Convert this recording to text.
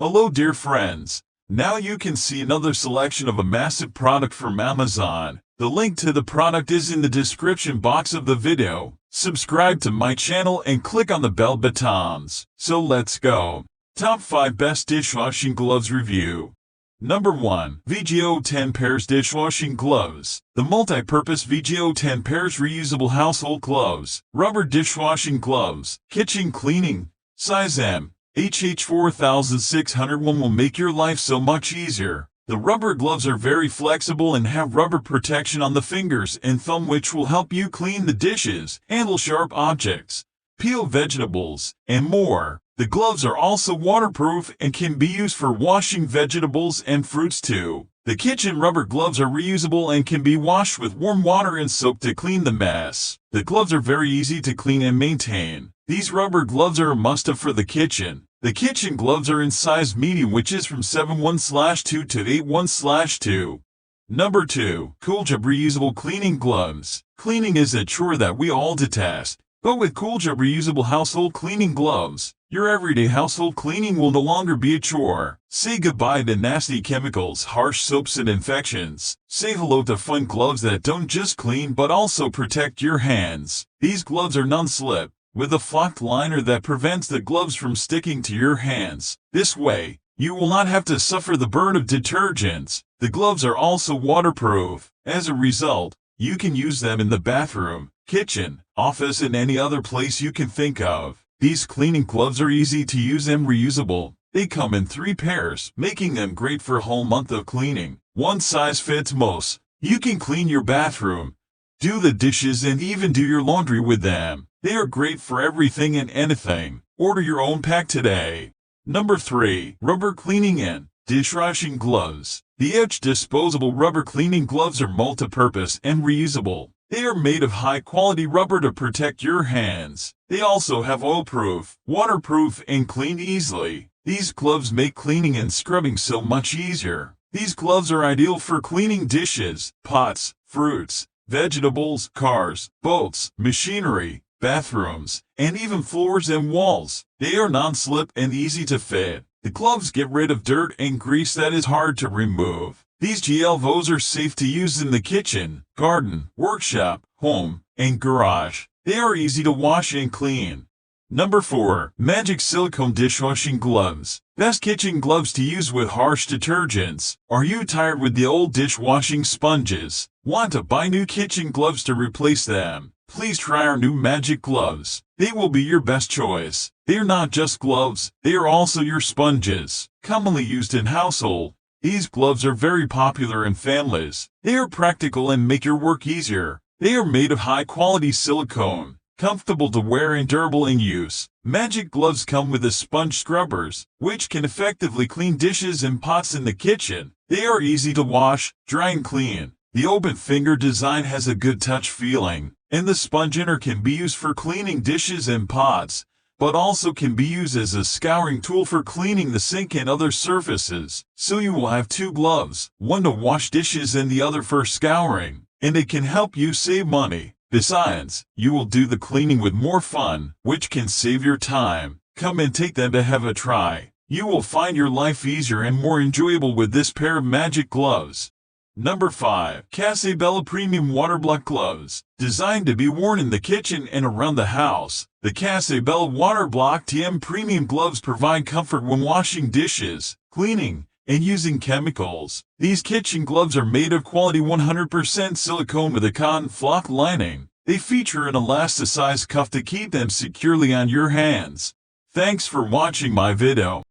Hello dear friends. Now you can see another selection of a massive product from Amazon. The link to the product is in the description box of the video. Subscribe to my channel and click on the bell buttons. So let's go. Top 5 Best Dishwashing Gloves Review. Number 1. VGO 10 Pairs Dishwashing Gloves. The multi-purpose VGO 10 Pairs Reusable Household Gloves. Rubber Dishwashing Gloves. Kitchen Cleaning. Size M. HH4601 will make your life so much easier. The rubber gloves are very flexible and have rubber protection on the fingers and thumb, which will help you clean the dishes, handle sharp objects, peel vegetables, and more. The gloves are also waterproof and can be used for washing vegetables and fruits too. The kitchen rubber gloves are reusable and can be washed with warm water and soap to clean the mess. The gloves are very easy to clean and maintain. These rubber gloves are a must-have for the kitchen. The kitchen gloves are in size medium, which is from 7'1" to 8'1". Number 2. COOLJOB Reusable Cleaning Gloves. Cleaning is a chore that we all detest. But with COOLJOB Reusable Household Cleaning Gloves, your everyday household cleaning will no longer be a chore. Say goodbye to nasty chemicals, harsh soaps, and infections. Say hello to fun gloves that don't just clean but also protect your hands. These gloves are non-slip, with a flocked liner that prevents the gloves from sticking to your hands. This way, you will not have to suffer the burn of detergents. The gloves are also waterproof. As a result, you can use them in the bathroom, kitchen, office, and any other place you can think of. These cleaning gloves are easy to use and reusable. They come in 3 pairs, making them great for a whole month of cleaning. One size fits most. You can clean your bathroom, do the dishes, and even do your laundry with them. They are great for everything and anything. Order your own pack today. Number 3. Rubber Cleaning and Dishwashing Gloves. The Edge disposable rubber cleaning gloves are multi-purpose and reusable. They are made of high-quality rubber to protect your hands. They also have oil-proof, waterproof, and clean easily. These gloves make cleaning and scrubbing so much easier. These gloves are ideal for cleaning dishes, pots, fruits, vegetables, cars, boats, machinery, bathrooms, and even floors and walls. They are non-slip and easy to fit. The gloves get rid of dirt and grease that is hard to remove. These GLVOs are safe to use in the kitchen, garden, workshop, home, and garage. They are easy to wash and clean. Number 4. Magic Silicone Dishwashing Gloves. Best kitchen gloves to use with harsh detergents. Are you tired with the old dishwashing sponges? Want to buy new kitchen gloves to replace them? Please try our new Magic Gloves. They will be your best choice. They are not just gloves, they are also your sponges. Commonly used in household, these gloves are very popular in families. They are practical and make your work easier. They are made of high-quality silicone, comfortable to wear and durable in use. Magic Gloves come with a sponge scrubbers, which can effectively clean dishes and pots in the kitchen. They are easy to wash, dry, and clean. The open finger design has a good touch feeling, and the sponge inner can be used for cleaning dishes and pots, but also can be used as a scouring tool for cleaning the sink and other surfaces. So you will have 2 gloves, one to wash dishes and the other for scouring, and it can help you save money. Besides, you will do the cleaning with more fun, which can save your time. Come and take them to have a try. You will find your life easier and more enjoyable with this pair of Magic Gloves. Number 5. CASABELLA Premium WaterBlock Gloves. Designed to be worn in the kitchen and around the house, the CASABELLA WaterBlock TM Premium Gloves provide comfort when washing dishes, cleaning, and using chemicals. These kitchen gloves are made of quality 100% silicone with a cotton flock lining. They feature an elasticized cuff to keep them securely on your hands. Thanks for watching my video.